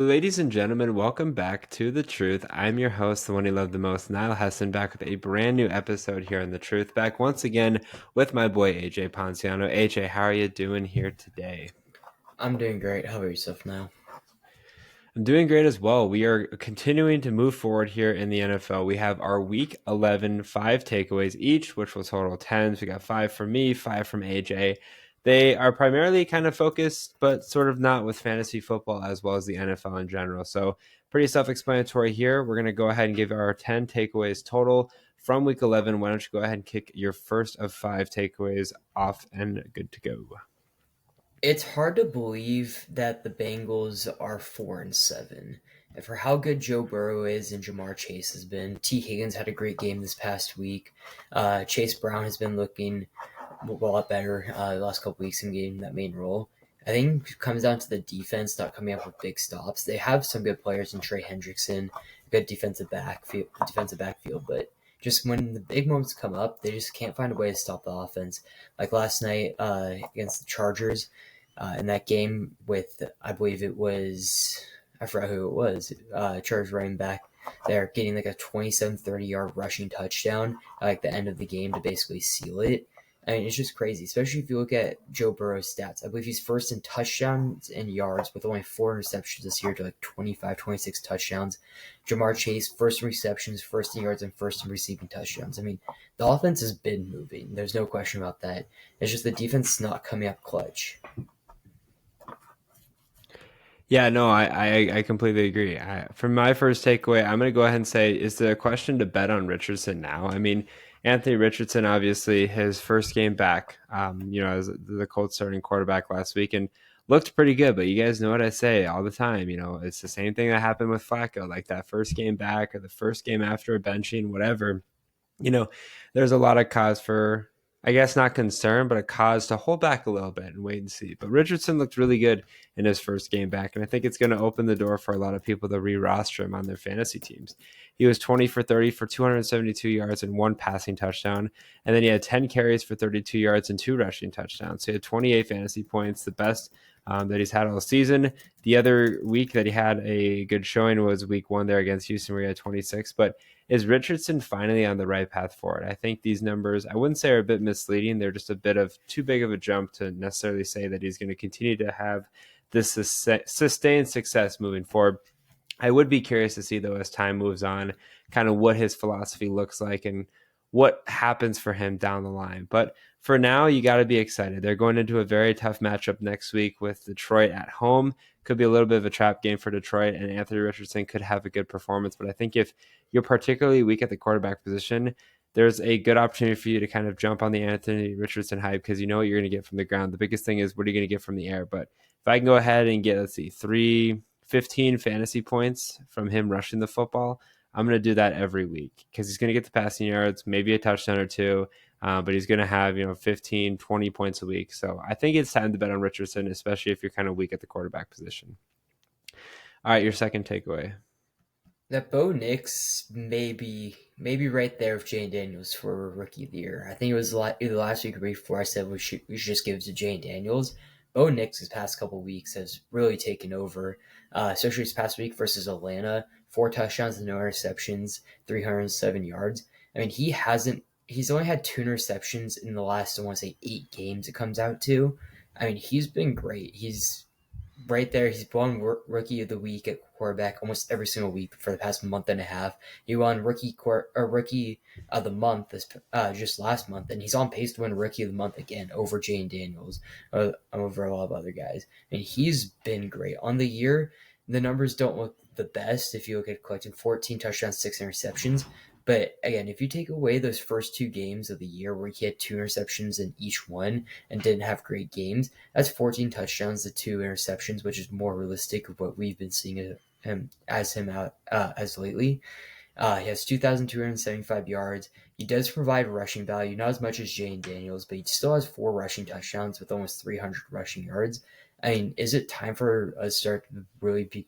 Ladies and gentlemen, welcome back to The Truth. I'm your host, the one you love the most, Niall Hessen, back with a brand new episode here on The Truth. Back once again with my boy AJ Ponciano. AJ, how are you doing here today? I'm doing great. How about yourself now? I'm doing great as well. We are continuing to move forward here in the NFL. We have our week 11, five takeaways each, which will total 10. So we got five from me, five from AJ. They are primarily kind of focused, but sort of not with fantasy football as well as the NFL in general. So pretty self explanatory here. We're going to go ahead and give our 10 takeaways total from week 11. Why don't you go ahead and kick your first of five takeaways off and good to go? It's hard to believe that the Bengals are 4-7. And for how good Joe Burrow is and Jamar Chase has been, T. Higgins had a great game this past week. Chase Brown has been looking a lot better the last couple weeks in getting that main role. I think it comes down to the defense not coming up with big stops. They have some good players in Trey Hendrickson, good defensive backfield, but just when the big moments come up, they just can't find a way to stop the offense. Like last night against the Chargers, in that game with, I believe it was, I forgot who it was, Chargers running back. They're getting like a 27, 30-yard rushing touchdown at like the end of the game to basically seal it. I mean, it's just crazy, especially if you look at Joe Burrow's stats. I believe he's first in touchdowns and yards with only 4 interceptions this year to like 25, 26 touchdowns. Jamar Chase, first in receptions, first in yards, and first in receiving touchdowns. I mean, the offense has been moving. There's no question about that. It's just the defense is not coming up clutch. Yeah, no, I completely agree. For my first takeaway, I'm going to go ahead and say, is the question to bet on Richardson now? I mean, Anthony Richardson, obviously, his first game back, as the Colts starting quarterback last week and looked pretty good. But you guys know what I say all the time. It's the same thing that happened with Flacco, like that first game back or the first game after a benching, whatever you know, there's a lot of cause for, I guess, not concern, but a cause to hold back a little bit and wait and see. But Richardson looked really good in his first game back, and I think it's going to open the door for a lot of people to re-roster him on their fantasy teams. He was 20 for 30 for 272 yards and one passing touchdown, and then he had 10 carries for 32 yards and two rushing touchdowns. So he had 28 fantasy points, the best that he's had all season. The other week that he had a good showing was week one there against Houston, where he had 26. But is Richardson finally on the right path for it? I think these numbers, I wouldn't say are a bit misleading. They're just a bit of too big of a jump to necessarily say that he's going to continue to have this sustained success moving forward. I would be curious to see, though, as time moves on, kind of what his philosophy looks like and what happens for him down the line. But for now, you got to be excited. They're going into a very tough matchup next week with Detroit at home. Could be a little bit of a trap game for Detroit, and Anthony Richardson could have a good performance. But I think if you're particularly weak at the quarterback position, there's a good opportunity for you to kind of jump on the Anthony Richardson hype because you know what you're going to get from the ground. The biggest thing is what are you going to get from the air? But if I can go ahead and get, let's see, 15 fantasy points from him rushing the football, I'm going to do that every week because he's going to get the passing yards, maybe a touchdown or two, but he's going to have 15, 20 points a week. So I think it's time to bet on Richardson, especially if you're kind of weak at the quarterback position. All right, your second takeaway. That Bo Nix maybe right there with Jane Daniels for rookie of the year. I think it was either last week or before I said we should just give it to Jane Daniels. Bo Nix his past couple weeks has really taken over, especially his past week versus Atlanta. 4 touchdowns and no interceptions, 307 yards. I mean, he's only had 2 interceptions in the last, I want to say, 8 games it comes out to. I mean, he's been great. He's right there. He's won Rookie of the Week at quarterback almost every single week for the past month and a half. He won Rookie of the Month this just last month, and he's on pace to win Rookie of the Month again over Jane Daniels, over a lot of other guys. And he's been great on the year. The numbers don't look the best if you look at collecting 14 touchdowns, 6 interceptions. But again, if you take away those first 2 games of the year where he had 2 interceptions in each one and didn't have great games, that's 14 touchdowns to 2 interceptions, which is more realistic of what we've been seeing him out as lately. He has 2,275 yards. He does provide rushing value, not as much as Jane Daniels, but he still has 4 rushing touchdowns with almost 300 rushing yards. I mean, is it time for us to start to really be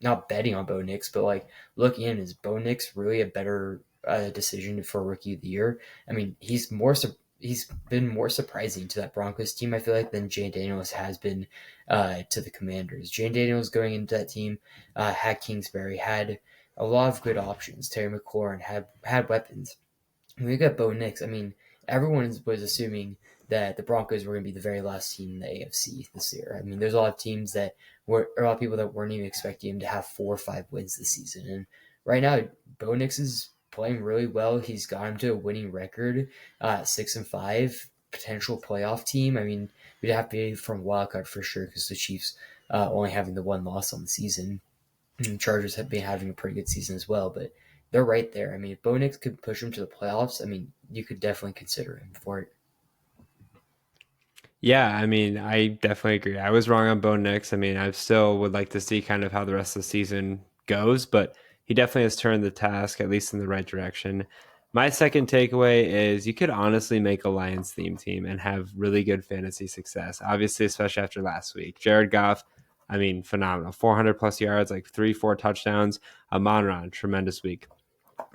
not betting on Bo Nix, but like looking in, is Bo Nix really a better decision for Rookie of the Year? I mean, he's been more surprising to that Broncos team, I feel like, than Jane Daniels has been to the Commanders. Jane Daniels going into that team had Kingsbury, had a lot of good options. Terry McLaurin had weapons. When we got Bo Nix, I mean, everyone was assuming that the Broncos were going to be the very last team in the AFC this year. I mean, there's a lot of teams that a lot of people that weren't even expecting him to have 4 or 5 wins this season. And right now, Bo Nix is playing really well. He's got him to a winning record, 6-5, potential playoff team. I mean, we'd have to be from wild card for sure because the Chiefs only having the one loss on the season. And the Chargers have been having a pretty good season as well, but they're right there. I mean, if Bo Nix could push him to the playoffs, I mean, you could definitely consider him for it. Yeah, I mean, I definitely agree. I was wrong on Bo Nix. I mean, I still would like to see kind of how the rest of the season goes, but he definitely has turned the task at least in the right direction. My second takeaway is you could honestly make a Lions theme team and have really good fantasy success. Obviously, especially after last week. Jared Goff, I mean, phenomenal. 400 plus yards, like 4 touchdowns. Amon-Ra, tremendous week.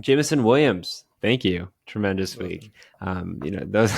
Jameson Williams, thank you. Tremendous week. Welcome. Those.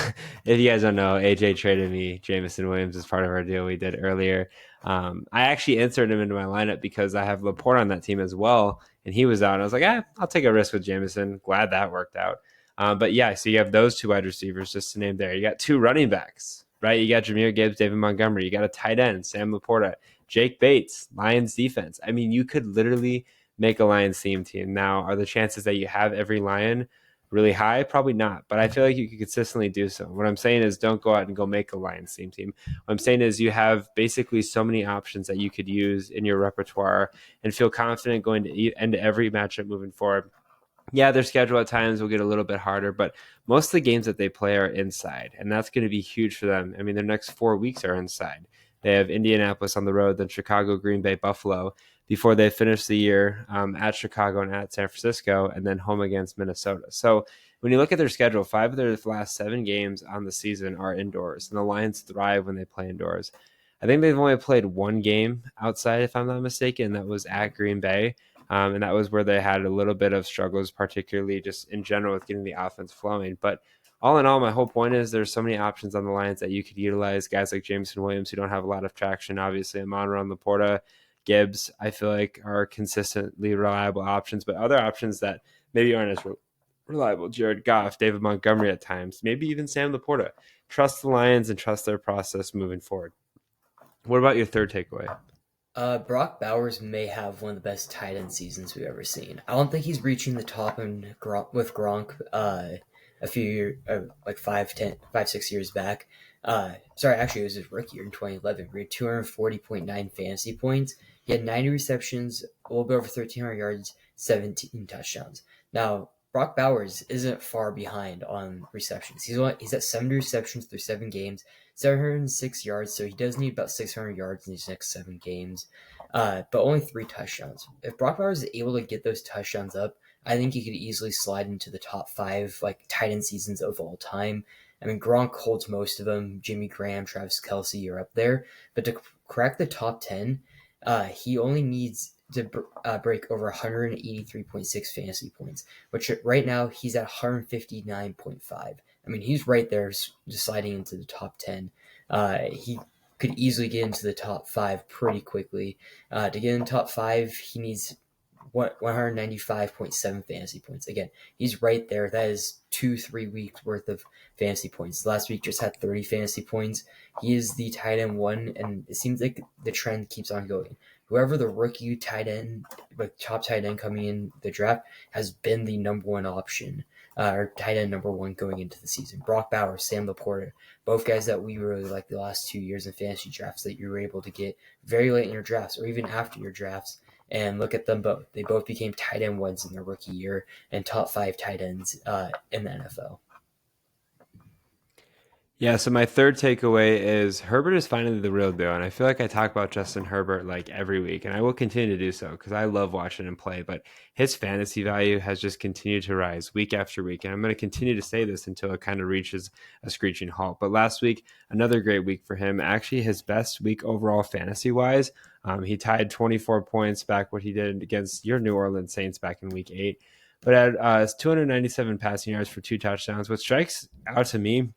If you guys don't know, AJ traded me Jameson Williams as part of our deal we did earlier. I actually inserted him into my lineup because I have Laporte on that team as well, and he was out. And I was like, I'll take a risk with Jameson. Glad that worked out. But yeah, so you have those two wide receivers just to name there. You got two running backs, right? You got Jameer Gibbs, David Montgomery. You got a tight end, Sam Laporta, Jake Bates, Lions defense. I mean, you could literally make a Lions theme team. Now, are the chances that you have every Lion really high? Probably not, but I feel like you could consistently do so. What I'm saying is don't go out and go make a Lions theme team. What I'm saying is you have basically so many options that you could use in your repertoire and feel confident going to into every matchup moving forward. Yeah, their schedule at times will get a little bit harder, but most of the games that they play are inside, and that's going to be huge for them. I mean, their next 4 weeks are inside. They have Indianapolis on the road, then Chicago, Green Bay, Buffalo before they finish the year at Chicago and at San Francisco, and then home against Minnesota. So when you look at their schedule, 5 of their last 7 games on the season are indoors, and the Lions thrive when they play indoors. I think they've only played one game outside, if I'm not mistaken. That was at Green Bay. And that was where they had a little bit of struggles, particularly just in general with getting the offense flowing. But all in all, my whole point is there's so many options on the Lions that you could utilize. Guys like Jameson Williams, who don't have a lot of traction, obviously, Amon-Ra, Laporta, Gibbs, I feel like are consistently reliable options. But other options that maybe aren't as reliable, Jared Goff, David Montgomery at times, maybe even Sam Laporta. Trust the Lions and trust their process moving forward. What about your third takeaway? Brock Bowers may have one of the best tight end seasons we've ever seen. I don't think he's reaching the top with Gronk a few years, like 5, 6 years back. Sorry, actually, it was his rookie year in 2011. He had 240.9 fantasy points. He had 90 receptions, a little bit over 1,300 yards, 17 touchdowns. Now, Brock Bowers isn't far behind on receptions. He's at 70 receptions through 7 games, 706 yards, so he does need about 600 yards in these next 7 games, but only 3 touchdowns. If Brock Bowers is able to get those touchdowns up, I think he could easily slide into the top 5 like tight end seasons of all time. I mean, Gronk holds most of them. Jimmy Graham, Travis Kelce are up there, but to crack the top 10, he only needs to break over 183.6 fantasy points, which right now he's at 159.5. I mean, he's right there, just sliding into the top 10. He could easily get into the top 5 pretty quickly. To get in the top 5, he needs 195.7 fantasy points. Again, he's right there. That is 2, 3 weeks worth of fantasy points. Last week just had 30 fantasy points. He is the tight end one, and it seems like the trend keeps on going. Whoever the rookie tight end, like top tight end coming in the draft, has been the number one option, or tight end number one going into the season. Brock Bowers, Sam Laporta, both guys that we really like the last 2 years in fantasy drafts that you were able to get very late in your drafts or even after your drafts. And look at them both. They both became tight end ones in their rookie year and top 5 tight ends in the NFL. Yeah, so my third takeaway is Herbert is finally the real deal. And I feel like I talk about Justin Herbert like every week, and I will continue to do so because I love watching him play. But his fantasy value has just continued to rise week after week. And I'm going to continue to say this until it kind of reaches a screeching halt. But last week, another great week for him. Actually, his best week overall fantasy wise. He tied 24 points back what he did against your New Orleans Saints back in week 8. But at 297 passing yards for 2 touchdowns, what strikes out to me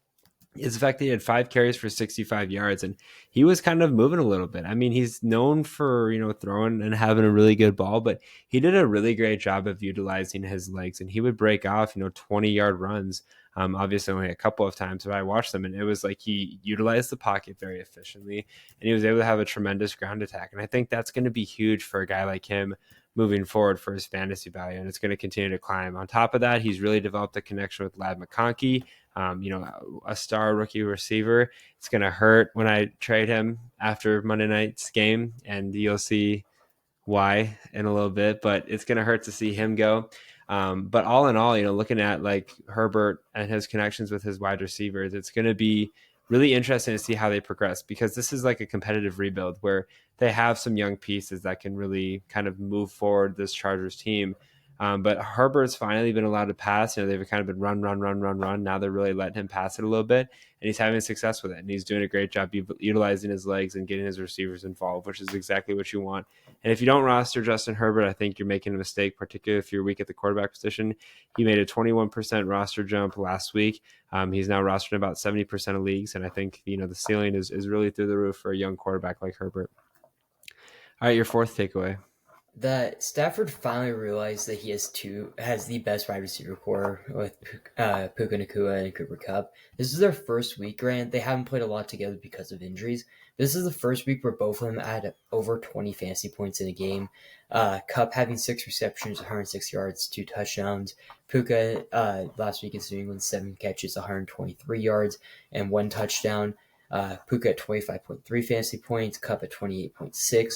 is the fact that he had 5 carries for 65 yards, and he was kind of moving a little bit. I mean, he's known for, throwing and having a really good ball, but he did a really great job of utilizing his legs, and he would break off, 20-yard runs. Obviously only a couple of times, but I watched them, and it was like he utilized the pocket very efficiently, and he was able to have a tremendous ground attack. And I think that's going to be huge for a guy like him moving forward for his fantasy value, and it's going to continue to climb. On top of that, he's really developed a connection with Lad McConkey, a star rookie receiver. It's going to hurt when I trade him after Monday night's game, and you'll see why in a little bit, but it's going to hurt to see him go. But all in all, looking at like Herbert and his connections with his wide receivers, it's going to be really interesting to see how they progress, because this is like a competitive rebuild where they have some young pieces that can really kind of move forward this Chargers team. But Herbert's finally been allowed to pass. They've kind of been run, run, run, run, run. Now they're really letting him pass it a little bit, and he's having success with it. And he's doing a great job utilizing his legs and getting his receivers involved, which is exactly what you want. And if you don't roster Justin Herbert, I think you're making a mistake, particularly if you're weak at the quarterback position. He made a 21% roster jump last week. He's now rostered in about 70% of leagues, and I think the ceiling is really through the roof for a young quarterback like Herbert. All right, your fourth takeaway. That Stafford finally realized that he has the best wide receiver core with Puka Nacua and Cooper Kupp. This is their first week, granted they haven't played a lot together because of injuries. This is the first week where both of them had over 20 fantasy points in a game. Kupp having 6 receptions, 106 yards, 2 touchdowns. Puka last week in New England, 7 catches, 123 yards, and 1 touchdown. Puka at 25.3 fantasy points, Kupp at 28.6.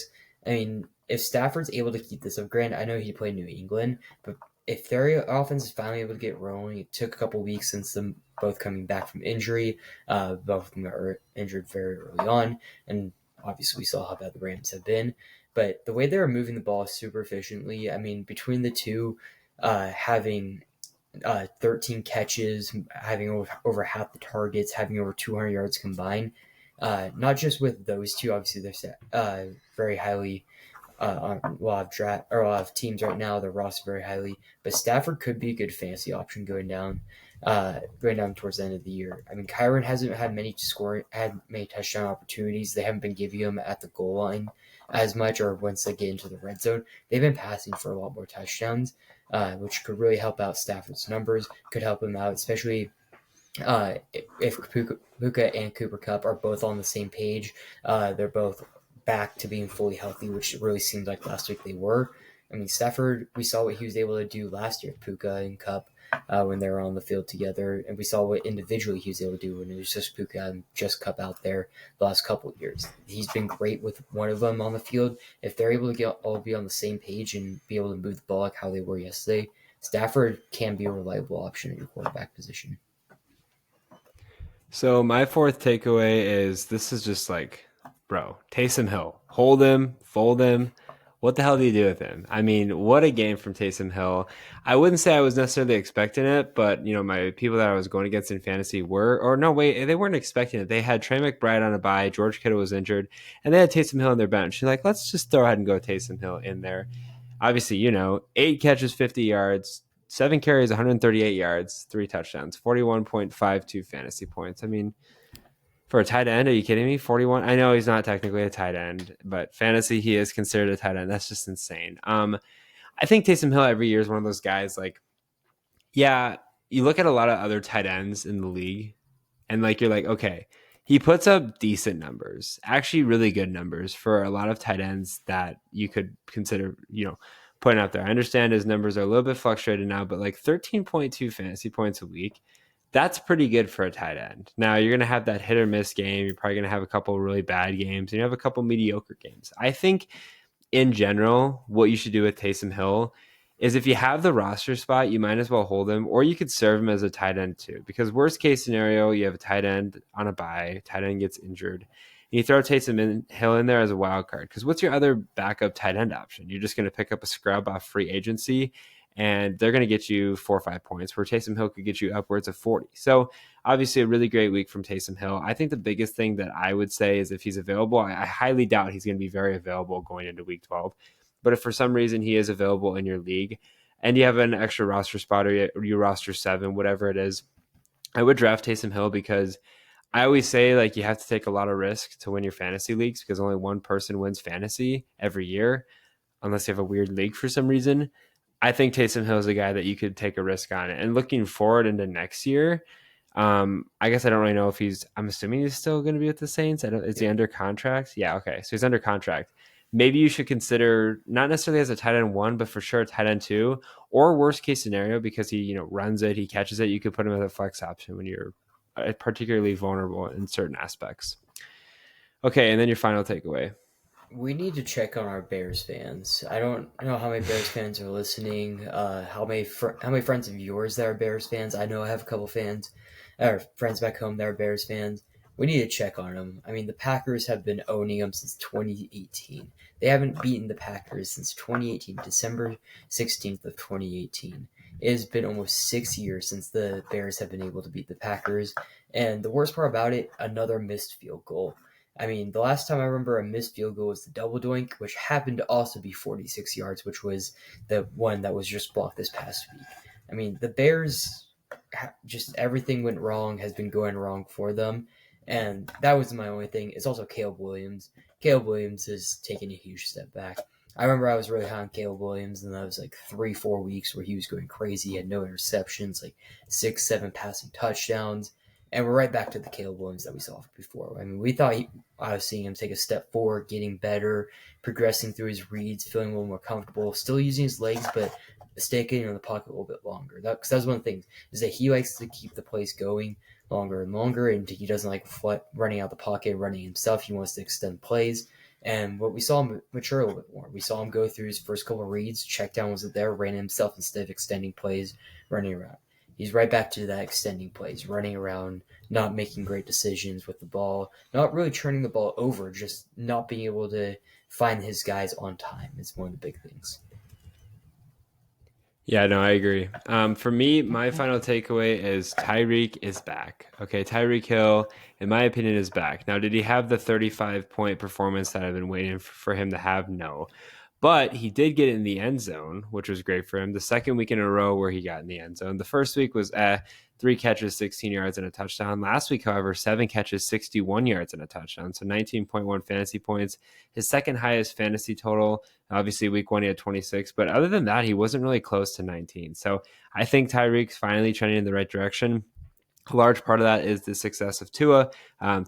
I mean, if Stafford's able to keep this up, granted, I know he played New England, but if their offense is finally able to get rolling, it took a couple weeks since them both coming back from injury. Both of them got injured very early on, and obviously we saw how bad the Rams have been. But the way they're moving the ball super efficiently, I mean, between the two, having 13 catches, having over half the targets, having over 200 yards combined, not just with those two, obviously they're very highly on a lot of teams right now. They're rostered very highly, but Stafford could be a good fantasy option going down towards the end of the year. I mean, Kyron hasn't had many touchdown opportunities. They haven't been giving him at the goal line as much, or once they get into the red zone. They've been passing for a lot more touchdowns, which could really help out Stafford's numbers. Could help him out, especially if Puka and Cooper Kupp are both on the same page. They're both back to being fully healthy, which it really seemed like last week they were. I mean, Stafford, we saw what he was able to do last year with Puka and Kupp when they were on the field together, and we saw what individually he was able to do when it was just Puka and just Kupp out there the last couple of years. He's been great with one of them on the field. If they're able to all be on the same page and be able to move the ball like how they were yesterday, Stafford can be a reliable option at your quarterback position. So my fourth takeaway is this is just like, bro, Taysom Hill. Hold him, fold him. What the hell do you do with him? I mean, what a game from Taysom Hill. I wouldn't say I was necessarily expecting it, but my people that I was going against in fantasy were, or no, wait, they weren't expecting it. They had Trey McBride on a bye, George Kittle was injured, and they had Taysom Hill on their bench. You're like, let's just throw ahead and go Taysom Hill in there. Obviously, 8 catches, 50 yards, 7 carries, 138 yards, 3 touchdowns, 41.52 fantasy points. I mean, for a tight end, are you kidding me? 41. I know he's not technically a tight end, but fantasy he is considered a tight end. That's just insane. I think Taysom Hill every year is one of those guys like, yeah, you look at a lot of other tight ends in the league and like you're like, okay, he puts up decent numbers, actually really good numbers for a lot of tight ends that you could consider, putting out there. I understand his numbers are a little bit fluctuated now, but like 13.2 fantasy points a week, that's pretty good for a tight end. Now you're going to have that hit or miss game. You're probably going to have a couple really bad games, and you have a couple mediocre games. I think in general, what you should do with Taysom Hill is if you have the roster spot, you might as well hold him, or you could serve him as a tight end too. Because worst case scenario, you have a tight end on a bye, tight end gets injured, and you throw Hill in there as a wild card. Because what's your other backup tight end option? You're just going to pick up a scrub off free agency, and they're going to get you 4 or 5 points, where Taysom Hill could get you upwards of 40. So obviously a really great week from Taysom Hill. I think the biggest thing that I would say is if he's available, I highly doubt he's going to be very available going into week 12. But if for some reason he is available in your league and you have an extra roster spot or you roster 7, whatever it is, I would draft Taysom Hill because I always say like you have to take a lot of risk to win your fantasy leagues because only one person wins fantasy every year, unless you have a weird league for some reason. I think Taysom Hill is a guy that you could take a risk on. And looking forward into next year, I guess I don't really know if he's. I'm assuming he's still going to be with the Saints. I don't. Is he Yep. under contract? Yeah. Okay. So he's under contract. Maybe you should consider not necessarily as a tight end one, but for sure a tight end two, or worst case scenario because he runs it, he catches it. You could put him as a flex option when you're particularly vulnerable in certain aspects. Okay, and then your final takeaway. We need to check on our Bears fans. I don't know how many Bears fans are listening. How many friends of yours that are Bears fans? I know I have a couple fans, or friends back home that are Bears fans. We need to check on them. I mean, the Packers have been owning them since 2018. They haven't beaten the Packers since 2018, December 16th of 2018. It has been almost 6 years since the Bears have been able to beat the Packers. And the worst part about it, another missed field goal. I mean, the last time I remember a missed field goal was the double doink, which happened to also be 46 yards, which was the one that was just blocked this past week. I mean, the Bears, just everything went wrong, has been going wrong for them. And that was my only thing. It's also Caleb Williams. Caleb Williams has taken a huge step back. I remember I was really high on Caleb Williams, and that was like 3, 4 weeks where he was going crazy. He had no interceptions, like 6, 7 passing touchdowns. And we're right back to the Caleb Williams that we saw before. I mean, I was seeing him take a step forward, getting better, progressing through his reads, feeling a little more comfortable, still using his legs, but staying in the pocket a little bit longer. Because that's one of the things, is that he likes to keep the plays going longer and longer, and he doesn't like running out the pocket, running himself. He wants to extend plays. And what we saw him mature a little bit more. We saw him go through his first couple of reads, check down wasn't there, ran himself instead of extending plays, running around. He's right back to that extending plays, running around, not making great decisions with the ball, not really turning the ball over, just not being able to find his guys on time is one of the big things. Yeah, no, I agree. For me, my final takeaway is Tyreek is back. Okay, Tyreek Hill, in my opinion, is back. Now, did he have the 35-point performance that I've been waiting for him to have? No. But he did get in the end zone, which was great for him. The second week in a row where he got in the end zone. The first week was 3 catches, 16 yards, and a touchdown. Last week, however, 7 catches, 61 yards, and a touchdown. So 19.1 fantasy points. His second highest fantasy total. Obviously, week one, he had 26. But other than that, he wasn't really close to 19. So I think Tyreek's finally trending in the right direction. A large part of that is the success of Tua.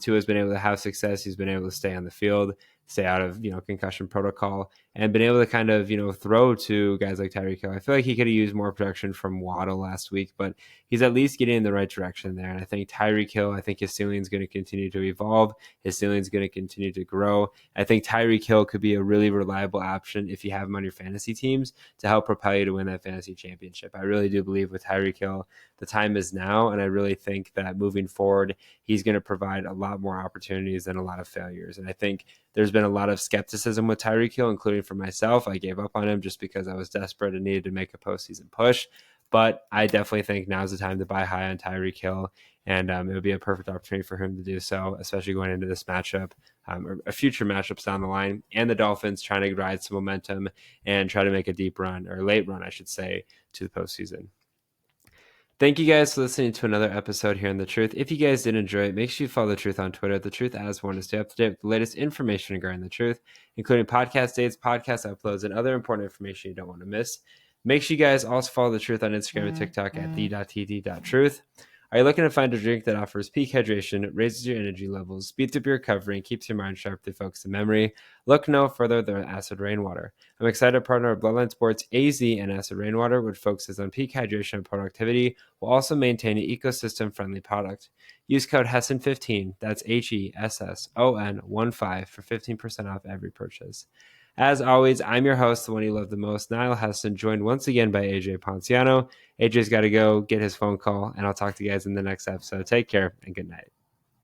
Tua's been able to have success. He's been able to stay on the field, stay out of concussion protocol, and been able to kind of throw to guys like Tyreek Hill. I feel like he could have used more production from Waddle last week, but he's at least getting in the right direction there. And I think Tyreek Hill, I think his ceiling is going to continue to evolve. His ceiling is going to continue to grow. I think Tyreek Hill could be a really reliable option if you have him on your fantasy teams to help propel you to win that fantasy championship. I really do believe with Tyreek Hill, the time is now, and I really think that moving forward, he's going to provide a lot more opportunities than a lot of failures. And I think there's been a lot of skepticism with Tyreek Hill, including for myself. I gave up on him just because I was desperate and needed to make a postseason push. But I definitely think now's the time to buy high on Tyreek Hill, and it would be a perfect opportunity for him to do so, especially going into this matchup, or future matchups down the line, and the Dolphins trying to ride some momentum and try to make a deep run, or late run, I should say, to the postseason. Thank you guys for listening to another episode here on The Truth. If you guys did enjoy it, make sure you follow The Truth on Twitter, The Truth as one, to stay up to date with the latest information regarding The Truth, including podcast dates, podcast uploads, and other important information you don't want to miss. Make sure you guys also follow The Truth on Instagram and TikTok at the.tt.truth. Are you looking to find a drink that offers peak hydration, raises your energy levels, speeds up your recovery, and keeps your mind sharp through focus and memory? Look no further than Acid Rainwater. I'm excited to partner with Bloodline Sports AZ and Acid Rainwater, which focuses on peak hydration and productivity while also maintaining an ecosystem-friendly product. Use code HESSON15, that's HESSON15 for 15% off every purchase. As always, I'm your host, the one you love the most, Niall Heston, joined once again by AJ Ponciano. AJ's got to go get his phone call, and I'll talk to you guys in the next episode. Take care and good night.